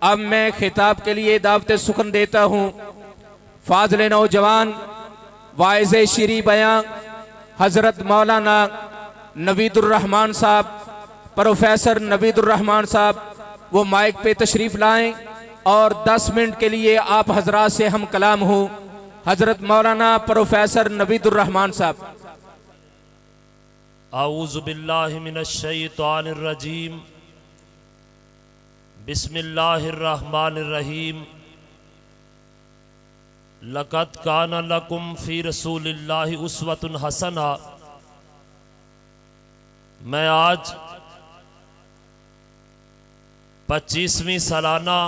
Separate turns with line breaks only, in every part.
अब मैं खिताब के लिए दावत सुखन देता हूँ फाज़िल नौजवान वाइज़ शीरी बयां हज़रत मौलाना नवीदुर्रहमान साहब, प्रोफेसर नवीदुर्रहमान साहब, वो माइक पे तशरीफ़ लाएं और 10 मिनट के लिए आप हजरात से हम कलाम हूँ। हज़रत मौलाना प्रोफेसर नवीदुर्रहमान साहब।
आऊज़ु बिल्लाहि मिनश्शैतानिर रजीम, बिस्मिल्लाहिर्रहमानिर रहीम। लक़द काना लकुम फ़ी रसूलिल्लाहि उस्वतुन हसना। मैं आज 25वीं सालाना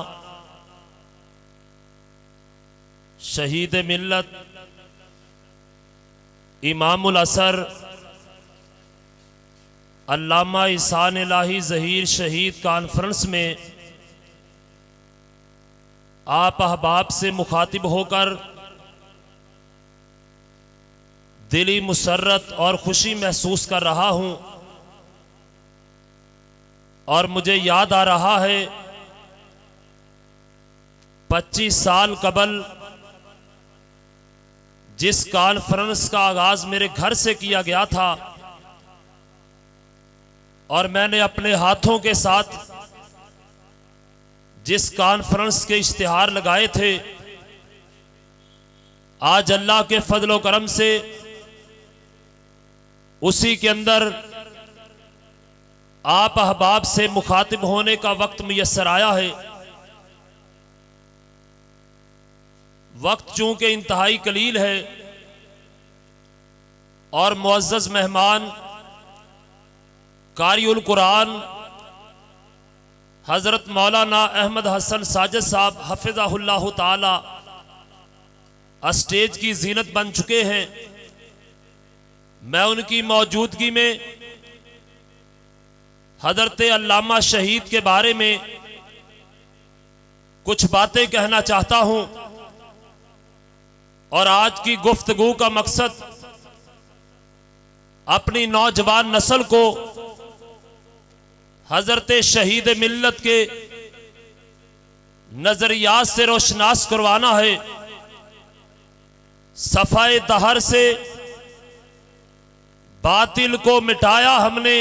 शहीद मिल्लत इमामुल असर अल्लामा इहसान इलाही ज़हीर शहीद कॉन्फ्रेंस में आप अहबाब से मुखातिब होकर दिली मुसर्रत और खुशी महसूस कर रहा हूँ। और मुझे याद आ रहा है 25 साल कबल जिस कॉन्फ्रेंस का आगाज मेरे घर से किया गया था और मैंने अपने हाथों के साथ जिस कॉन्फ्रेंस के इश्तिहार लगाए थे, आज अल्लाह के फजल व करम से उसी के अंदर आप अहबाब से मुखातिब होने का वक्त मुयस्सर आया है। वक्त चूंकि इंतहाई कलील है और मुअज़्ज़ज़ मेहमान कारिउल कुरान हज़रत मौलाना अहमद हसन साजिद साहब हफ़िज़हुल्लाह ताला स्टेज की जीनत बन चुके हैं। मैं उनकी मौजूदगी में हज़रत अल्लामा शहीद के बारे में कुछ बातें कहना चाहता हूं। और आज की गुफ्तगू का मकसद अपनी नौजवान नस्ल को हज़रत शहीद मिल्लत के नजरियात से रोशनास करवाना है। सफ़ाए दहर से बातिल को मिटाया हमने,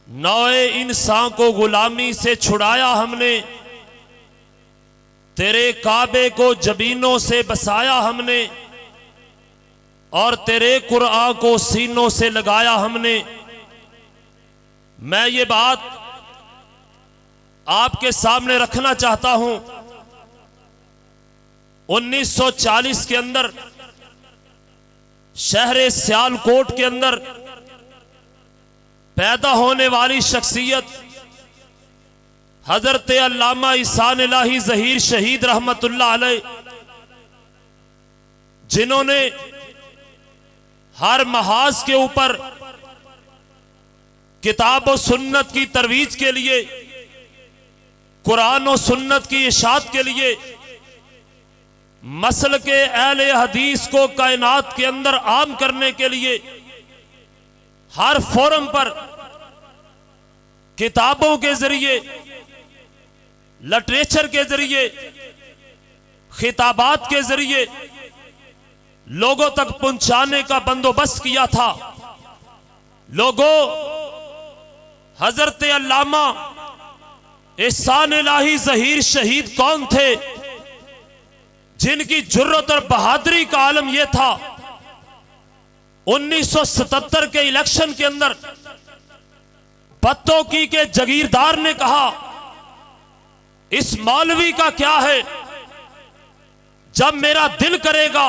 नौए इंसान को गुलामी से छुड़ाया हमने, तेरे काबे को जबीनों से बसाया हमने और तेरे कुरान को सीनों से लगाया हमने। मैं ये बात आपके सामने रखना चाहता हूं। 1940 के अंदर शहर सियालकोट के अंदर पैदा होने वाली शख्सियत हजरत अल्लामा इहसान इलाही ज़हीर शहीद रहमतुल्लाह अलैह, जिन्होंने हर महाज के ऊपर किताब और सुन्नत की तरवीज के लिए, कुरान और सुन्नत की इशाअत के लिए, मसल के अहले हदीस को कायनात के अंदर आम करने के लिए हर फोरम पर किताबों के जरिए, लिटरेचर के जरिए, खिताबात के जरिए लोगों तक पहुंचाने का बंदोबस्त किया था। लोगों, हजरत अल्लामा इहसान इलाही ज़हीर शहीद कौन थे? जिनकी जुर्रत और बहादुरी का आलम यह था 1977 के इलेक्शन के अंदर बत्तौकी के जगीरदार ने कहा इस मौलवी का क्या है, जब मेरा दिल करेगा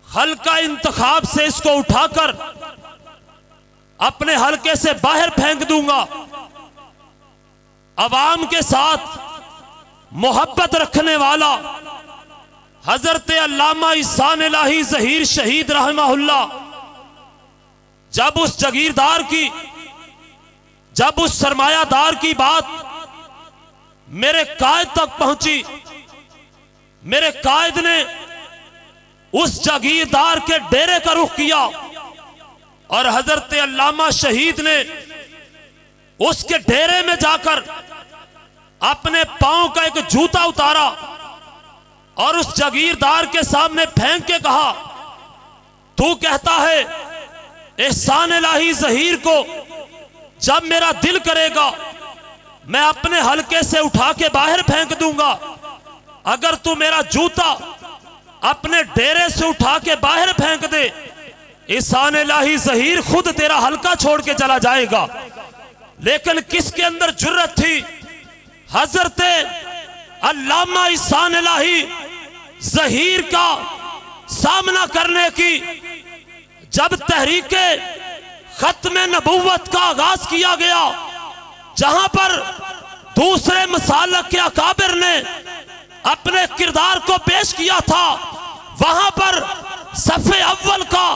हल्का इंतखाब से इसको उठाकर अपने हलके से बाहर फेंक दूंगा। अवाम के साथ मोहब्बत रखने वाला हजरत अल्लामा इहसान इलाही ज़हीर शहीद रहमहुल्लाह जब उस जगीरदार की, जब उस सरमायादार की बात मेरे कायद तक पहुंची, मेरे कायद ने उस जागीरदार के डेरे का रुख किया और हजरत अल्लामा शहीद ने उसके डेरे में जाकर अपने पांव का एक जूता उतारा और उस जागीरदार के सामने फेंक के कहा, तू कहता है एहसान इलाही ज़हीर को जब मेरा दिल करेगा मैं अपने हलके से उठा के बाहर फेंक दूंगा। अगर तू मेरा जूता अपने डेरे से उठा के बाहर फेंक दे, एहसान इलाही ज़हीर खुद तेरा हलका छोड़ के चला जाएगा। लेकिन किसके अंदर जुर्रत थी हजरत अल्लामा एहसान इलाही ज़हीर का सामना करने की। जब तहरीके खत्म नबुव्वत का आगाज किया गया, जहां पर दूसरे मसालक के अकाबिर ने अपने किरदार को पेश किया था, वहां पर सफ़े अव्वल का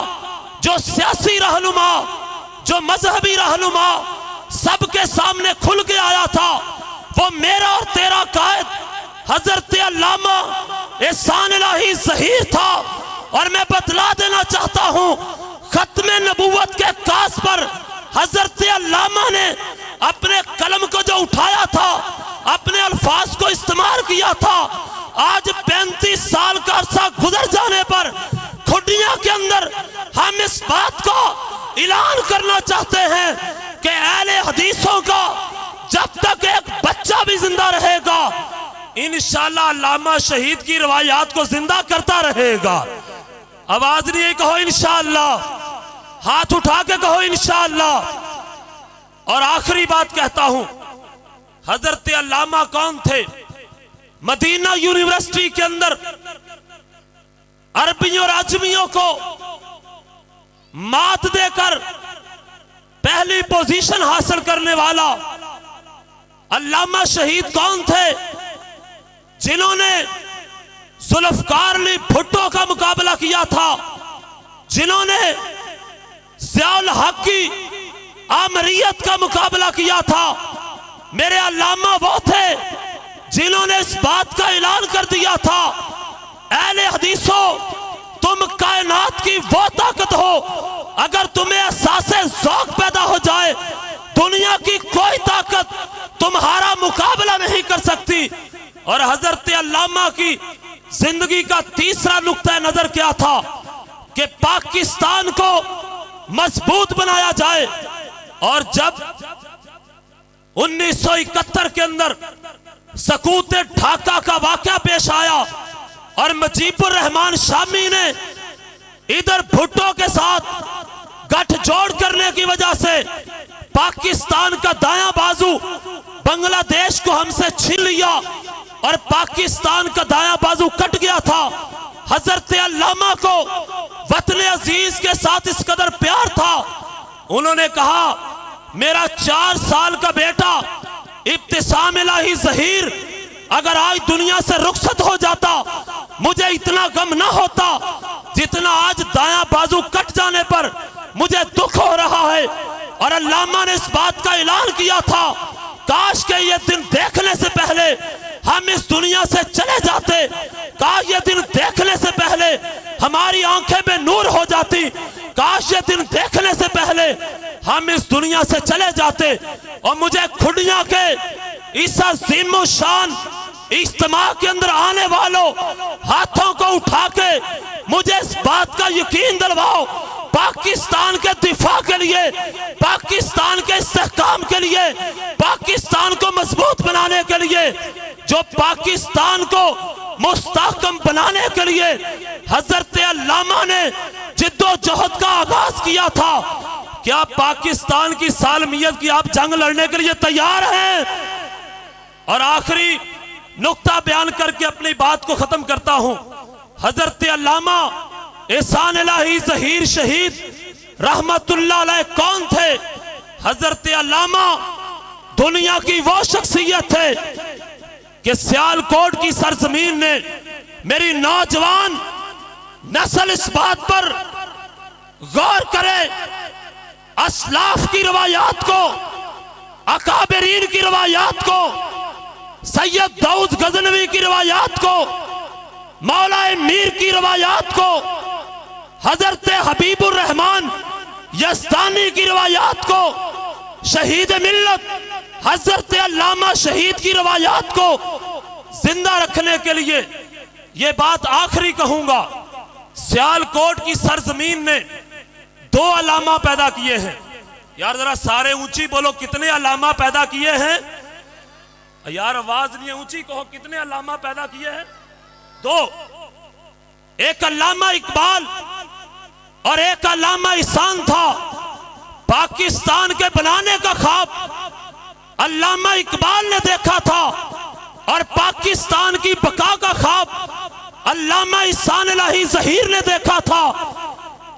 जो सियासी रहनुमा, जो मजहबी रहनुमा सबके सामने खुल के आया था, वो मेरा और तेरा कायद हजरत अल्लामा एहसान इलाही ज़हीर था। और मैं बतला देना चाहता हूं, खत्म नबुव्वत के कास पर हजरत अल्लामा ने अपने कलम को जो उठाया था, अपने अल्फाज को इस्तेमाल किया था, आज 35 साल का अरसा गुजर जाने पर खुडियां के अंदर हम इस बात को ऐलान करना चाहते हैं कि अहले हदीसों का जब तक एक बच्चा भी जिंदा रहेगा, इंशाअल्लाह अल्लामा शहीद की रवायात को जिंदा करता रहेगा। आवाज नहीं कहो इंशाअल्लाह, हाथ उठा के कहो इंशाअल्लाह। और आखिरी बात कहता हूं, हजरत अल्लामा कौन थे? मदीना यूनिवर्सिटी के अंदर अरबियों और अजमियों को मात देकर पहली पोजीशन हासिल करने वाला अल्लामा शहीद कौन थे? जिन्होंने जुल्फकार अली भुट्टो का मुकाबला किया था, जिन्होंने ज़ियाउल हक की आमरीयत का मुकाबला किया था। मेरे अल्लामा वो थे जिन्होंने इस बात का ऐलान कर दिया था, अहले हदीसों तुम कायनात की वो ताकत हो, अगर तुम्हें एहसासे ज़ौक़ पैदा हो जाए, दुनिया की कोई ताकत तुम्हारा मुकाबला नहीं कर सकती। और हजरत अल्लामा की जिंदगी का तीसरा नुक्ता नजर क्या था कि पाकिस्तान को मजबूत बनाया जाए। और जब 1971 के अंदर सकूत ढाका का वाकया पेश आया और मुजीबुर रहमान शामी ने इधर भुट्टो के साथ गठजोड़ करने की वजह से पाकिस्तान का दायां बाजू बांग्लादेश को हमसे छीन लिया और पाकिस्तान का दायां बाजू कट गया था। हजरत अल्लामा को वतन अजीज के साथ इस कदर प्यार था, उन्होंने कहा मेरा 4 साल का बेटा इब्तिसाम इलाही ज़हीर अगर आज दुनिया से रुखसत हो जाता, मुझे इतना गम ना होता जितना आज दायां बाजू कट जाने पर मुझे दुख हो रहा है। और अल्लामा ने इस बात का ऐलान किया था, काश के ये दिन देखने से पहले हम इस दुनिया से चले जाते, काश ये दिन देखने से पहले हमारी आंखें में नूर हो जाती, काश ये दिन देखने से पहले हम इस दुनिया से चले जाते। और मुझे खुडियां के इस अज़ीम शान इज्तिमा के अंदर आने वालों हाथों को उठा के मुझे इस बात का यकीन दिलवाओ, पाकिस्तान के दिफा के लिए, पाकिस्तान के इस्तेहकाम के लिए, पाकिस्तान को मजबूत बनाने के लिए, जो पाकिस्तान को मुस्तहकम बनाने के लिए हजरत अल्लामा ने जिद्दोजहद का आगाज किया था, क्या पाकिस्तान की सालमियत की आप जंग लड़ने के लिए तैयार हैं? और आखिरी नुक्ता बयान करके अपनी बात को खत्म करता हूं। हजरत अल्लामा एहसान इलाही ज़हीर शहीद रहमतुल्लाह अलैह कौन थे? हजरत अल्लामा दुनिया की वो शख्सियत थे कि सियालकोट की सरजमीन ने मेरी नौजवान नस्ल इस बात पर गौर करे, असलाफ की रवायात को, अकाबरीन की रवायात को, सैयद दाऊद गजनवी की रवायात को, मौलाए मीर की रवायात को, हजरत हबीबुर रहमान यज़दानी की रवायात को, शहीद मिल्लत हजरत अल्लामा शहीद की रवायात को जिंदा रखने के लिए ये बात आखिरी कहूंगा, सियालकोट की सरजमीन ने 2 अलामा पैदा किए हैं। यार जरा सारे ऊंची बोलो, कितने अलामा पैदा किए हैं? यार आवाज नहीं है, ऊंची कहो, कितने अलामा पैदा किए हैं? 2। एक अल्लामा इकबाल और एक अल्लामा ihसान था। पाकिस्तान के बनाने का ख्वाब अल्लामा इकबाल ने देखा था और पाकिस्तान की बका का ख्वाब अल्लामा ihसान इलाही ज़हीर ने देखा था।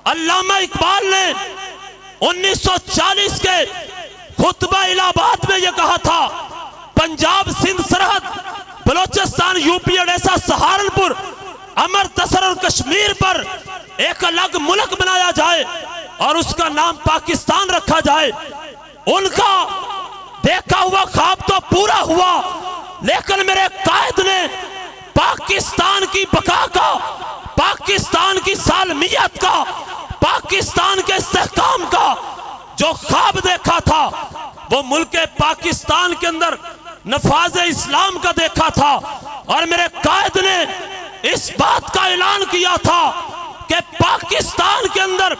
अल्लामा इकबाल ने 1940 के खुतबा इलाहाबाद में यह कहा था, पंजाब सिंध सरहद, बलोचिस्तान, यूपी, ओडिशा, सहारनपुर, अमृतसर और कश्मीर पर एक अलग मुल्क बनाया जाए और उसका नाम पाकिस्तान रखा जाए। उनका देखा हुआ ख्वाब तो पूरा हुआ, लेकिन मेरे कायद ने पाकिस्तान की बका का, पाकिस्तान की सालमियत का, पाकिस्तान के इस्तेहकाम का जो ख्वाब देखा था वो मुल्क पाकिस्तान के अंदर नफाज इस्लाम का देखा था। और मेरे कायद ने इस बात का ऐलान किया था कि पाकिस्तान के अंदर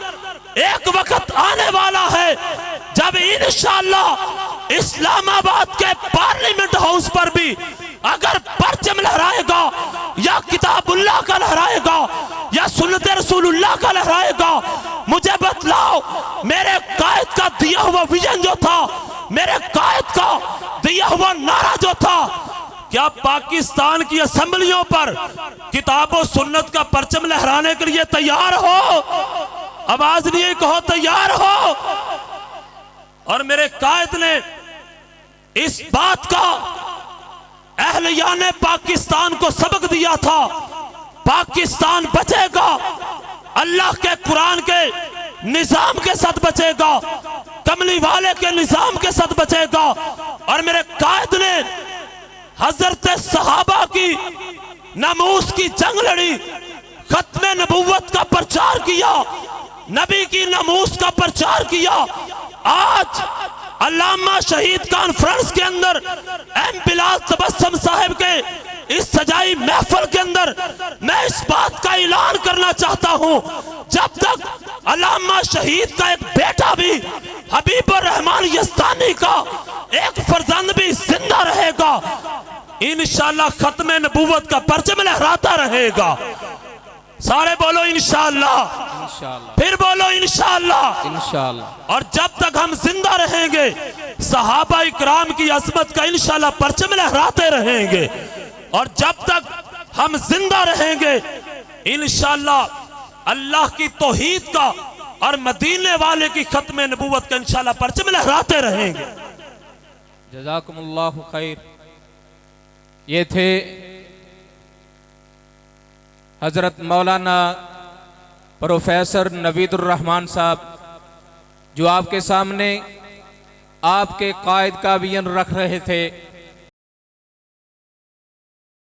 एक वक्त आने वाला है जब इंशाअल्लाह इस्लामाबाद के पार्लियामेंट हाउस पर भी अगर परचम लहराएगा या किताबुल्लाह का लहराएगा या सुन्नत रसूलुल्लाह का लहराएगा, मुझे बतलाओ मेरे कायद का दिया हुआ विजन जो था, मेरे कायद का दिया हुआ नारा जो था, क्या पाकिस्तान की असेंबलियों पर किताबों सुन्नत का परचम लहराने के लिए तैयार हो? आवाज नहीं कहो, तैयार हो? और मेरे कायद ने इस बात का अहलियाने पाकिस्तान को सबक दिया था, पाकिस्तान बचेगा, अल्लाह के कुरान के निजाम के साथ बचेगा, कमली वाले के निजाम के साथ बचेगा। और मेरे कायद ने हजरत सहाबा की नमूस की जंग लड़ी, खत्मे नबुव्वत का प्रचार किया, नबी की नमूस का प्रचार किया। आज अल्लामा शहीद कॉन्फ्रेंस के अंदर एम बिलाल तबस्सुम साहब के इस सजाई महफिल के अंदर मैं इस बात का ऐलान करना चाहता हूं, जब तक अल्लामा शहीद का एक बेटा भी हबीबुर रहमान यज़दानी का एक फर्जंद भी जिंदा रहेगा, इंशाअल्लाह खत्मे नबूवत का परचम लहराता रहेगा। सारे बोलो इंशाअल्लाह, फिर बोलो इंशाअल्लाह, इंशाअल्लाह। और जब तक हम जिंदा रहेंगे सहाबा इकराम की अज़मत का इंशाअल्लाह परचम लहराते रहेंगे। और जब तक हम जिंदा रहेंगे इंशाअल्लाह अल्लाह की तौहीद का और मदीने वाले की खत्मे नबूवत का इंशाअल्लाह परचम लहराते रहेंगे।
जज़ाकुमुल्लाहु खैर। ये थे हजरत मौलाना प्रोफेसर नवीदुर रहमान साहब, जो आपके सामने आपके कायद का विजन रख रहे थे।